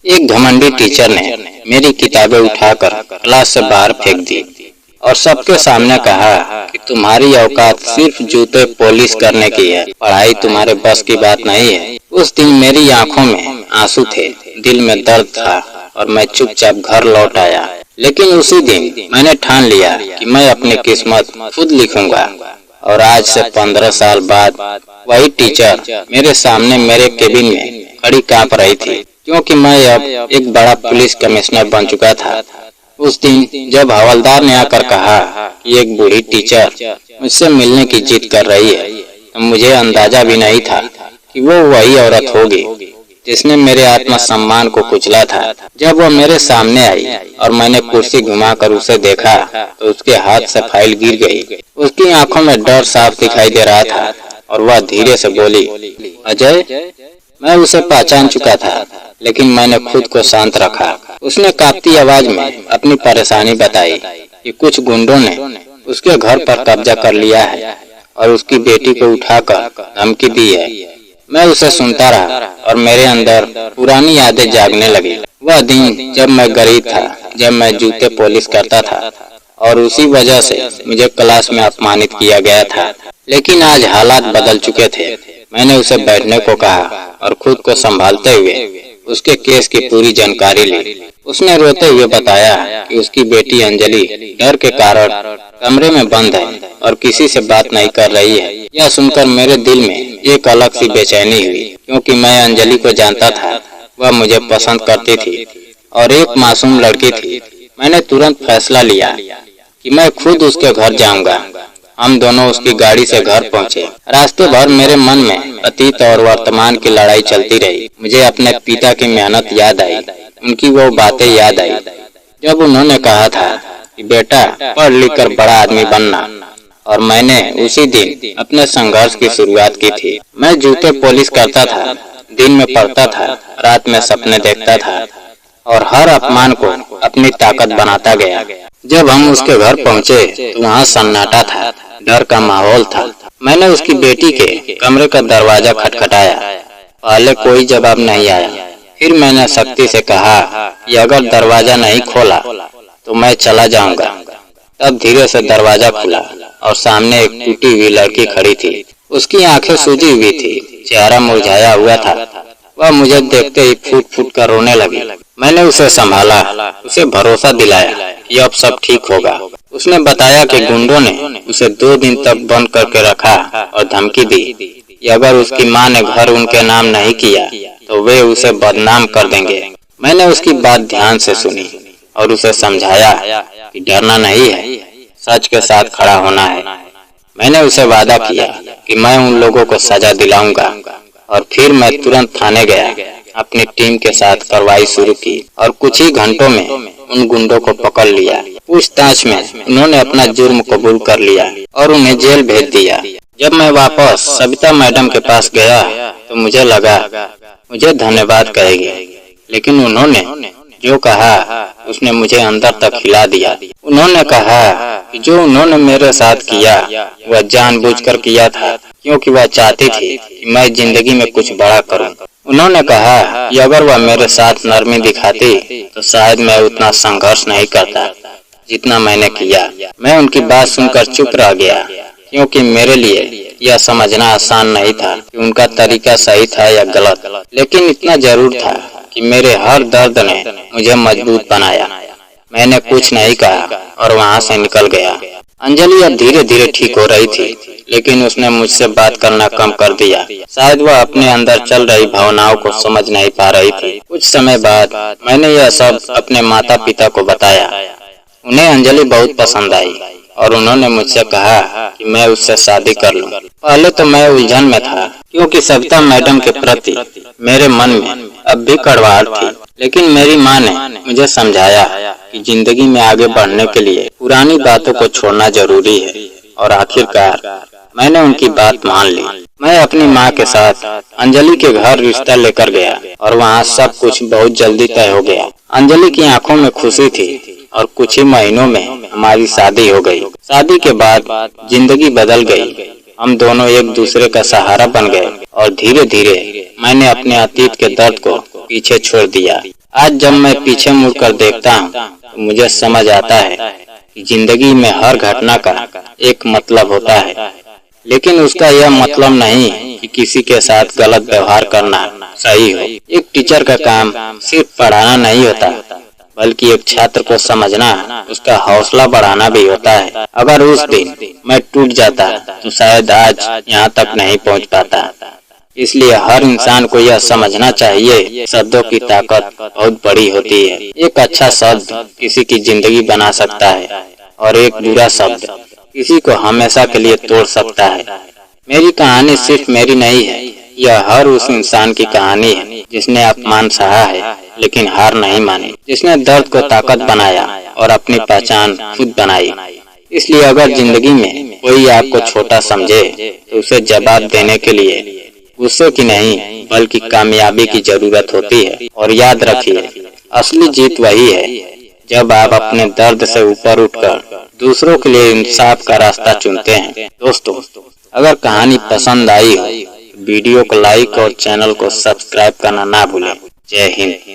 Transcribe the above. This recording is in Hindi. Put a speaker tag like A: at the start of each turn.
A: एक घमंडी टीचर ने मेरी किताबें उठाकर क्लास से बाहर फेंक दी और सबके सामने कहा कि तुम्हारी औकात सिर्फ जूते पॉलिश करने की है, पढ़ाई तुम्हारे बस की बात नहीं है। उस दिन मेरी आंखों में आंसू थे, दिल में दर्द था और मैं चुपचाप घर लौट आया। लेकिन उसी दिन मैंने ठान लिया कि मैं अपनी किस्मत खुद लिखूंगा। और आज से 15 साल बाद वही टीचर मेरे सामने मेरे केबिन में खड़ी कांप रही थी, क्योंकि मैं अब एक बड़ा पुलिस कमिश्नर बन चुका था। उस दिन जब हवलदार ने आकर कहा कि एक बूढ़ी टीचर मुझसे मिलने की जिद कर रही है, तो मुझे अंदाजा भी नहीं था कि वो वही औरत होगी जिसने मेरे आत्मसम्मान को कुचला था। जब वो मेरे सामने आई और मैंने कुर्सी घुमाकर उसे देखा तो उसके हाथ से फाइल गिर गई। उसकी आंखों में डर साफ दिखाई दे रहा था और वह धीरे से बोली, अजय। मैं उसे पहचान चुका था, लेकिन मैंने खुद को शांत रखा। उसने कांपती आवाज में अपनी परेशानी बताई कि कुछ गुंडों ने उसके घर पर कब्जा कर लिया है और उसकी बेटी को उठाकर धमकी दी है। मैं उसे सुनता रहा और मेरे अंदर पुरानी यादें जागने लगी। वह दिन जब मैं गरीब था, जब मैं जूते पॉलिश करता था और उसी वजह से मुझे क्लास में अपमानित किया गया था। लेकिन आज हालात बदल चुके थे। मैंने उसे बैठने को कहा और खुद को संभालते हुए उसके केस की पूरी जानकारी ली। उसने रोते हुए बताया कि उसकी बेटी अंजलि डर के कारण कमरे में बंद है और किसी से बात नहीं कर रही है। यह सुनकर मेरे दिल में एक अलग सी बेचैनी हुई, क्योंकि मैं अंजलि को जानता था। वह मुझे पसंद करती थी और एक मासूम लड़की थी। मैंने तुरंत फैसला लिया कि मैं खुद उसके घर जाऊंगा। हम दोनों उसकी गाड़ी से घर पहुंचे। रास्ते भर मेरे मन में अतीत और वर्तमान की लड़ाई चलती रही। मुझे अपने पिता की मेहनत याद आई, उनकी वो बातें याद आई जब उन्होंने कहा था कि बेटा पढ़ लिख कर बड़ा आदमी बनना। और मैंने उसी दिन अपने संघर्ष की शुरुआत की थी। मैं जूते पॉलिश करता था, दिन में पढ़ता था, रात में सपने देखता था और हर अपमान को अपनी ताकत बनाता गया। जब हम उसके घर पहुंचे तो वहाँ सन्नाटा था, डर का माहौल था। मैंने उसकी बेटी के कमरे का दरवाजा खटखटाया। पहले कोई जवाब नहीं आया। फिर मैंने सख्ती से कहा कि अगर दरवाजा नहीं खोला तो मैं चला जाऊंगा। तब धीरे से दरवाजा खुला और सामने एक टूटी हुई लड़की खड़ी थी। उसकी आंखें सूजी हुई थी, चेहरा मुरझाया हुआ था। वह मुझे देखते ही फूट फूट कर रोने लगी। मैंने उसे संभाला, उसे भरोसा दिलाया कि अब सब ठीक होगा। उसने बताया कि गुंडों ने उसे 2 दिन तक बंद करके रखा और धमकी दी कि अगर उसकी मां ने घर उनके नाम नहीं किया तो वे उसे बदनाम कर देंगे। मैंने उसकी बात ध्यान से सुनी और उसे समझाया कि डरना नहीं है, सच के साथ खड़ा होना है। मैंने उसे वादा किया कि मैं उन लोगों को सजा दिलाऊंगा और फिर मैं तुरंत थाने गया। अपनी टीम के साथ कार्रवाई शुरू की और कुछ ही घंटों में उन गुंडों को पकड़ लिया। पूछताछ में उन्होंने अपना जुर्म कबूल कर लिया और उन्हें जेल भेज दिया। जब मैं वापस सविता मैडम के पास गया तो मुझे लगा मुझे धन्यवाद कहेंगे, लेकिन उन्होंने जो कहा उसने मुझे अंदर तक हिला दिया। उन्होंने कहा कि जो उन्होंने मेरे साथ किया वह जानबूझकर किया था, क्योंकि वह चाहती थी कि मैं जिंदगी में कुछ बड़ा करूं। उन्होंने कहा कि अगर वह मेरे साथ नरमी दिखाती तो शायद मैं उतना संघर्ष नहीं करता जितना मैंने किया। मैं उनकी बात सुनकर चुप रह गया, क्योंकि मेरे लिए यह समझना आसान नहीं था कि उनका तरीका सही था या गलत। लेकिन इतना जरूर था कि मेरे हर दर्द ने मुझे मजबूत बनाया। मैंने कुछ नहीं कहा और वहाँ से निकल गया। अंजलि अब धीरे धीरे ठीक हो रही थी, लेकिन उसने मुझसे बात करना कम कर दिया। शायद वह अपने अंदर चल रही भावनाओं को समझ नहीं पा रही थी। कुछ समय बाद मैंने यह सब अपने माता पिता को बताया। उन्हें अंजलि बहुत पसंद आई और उन्होंने मुझसे कहा कि मैं उससे शादी कर लूं। पहले तो मैं उलझन में था, क्योंकि सविता मैडम के प्रति मेरे मन में अब भी कड़वाहट थी। लेकिन मेरी माँ ने मुझे समझाया कि जिंदगी में आगे बढ़ने के लिए पुरानी बातों को छोड़ना जरूरी है, और आखिरकार मैंने उनकी बात मान ली। मैं अपनी माँ के साथ अंजलि के घर रिश्ता लेकर गया और वहाँ सब कुछ बहुत जल्दी तय हो गया। अंजलि की आंखों में खुशी थी और कुछ ही महीनों में हमारी शादी हो गई। शादी के बाद जिंदगी बदल गई। हम दोनों एक दूसरे का सहारा बन गए और धीरे धीरे मैंने अपने अतीत के दर्द को पीछे छोड़ दिया। आज जब मैं पीछे मुड़कर देखता हूँ तो मुझे समझ आता है कि जिंदगी में हर घटना का एक मतलब होता है, लेकिन उसका यह मतलब नहीं कि किसी के साथ गलत व्यवहार करना सही हो। एक टीचर का काम सिर्फ पढ़ाना नहीं होता, बल्कि एक छात्र को समझना, उसका हौसला बढ़ाना भी होता है। अगर उस दिन मैं टूट जाता तो शायद आज यहाँ तक नहीं पहुँच पाता। इसलिए हर इंसान को यह समझना चाहिए, शब्दों की ताकत बहुत बड़ी होती है। एक अच्छा शब्द किसी की जिंदगी बना सकता है और एक बुरा शब्द किसी को हमेशा के लिए तोड़ सकता है। मेरी कहानी सिर्फ मेरी नहीं है, यह हर उस इंसान की कहानी है जिसने अपमान सहा है लेकिन हार नहीं मानी, जिसने दर्द को ताकत बनाया और अपनी पहचान खुद बनाई। इसलिए अगर जिंदगी में कोई आपको छोटा समझे तो उसे जवाब देने के लिए गुस्से की नहीं बल्कि कामयाबी की जरूरत होती है। और याद रखिए, असली जीत वही है जब आप अपने दर्द से ऊपर उठकर दूसरों के लिए इंसाफ का रास्ता चुनते हैं। दोस्तों, अगर कहानी पसंद आई हो तो वीडियो को लाइक और चैनल को सब्सक्राइब करना ना भूलें। जय हिंद।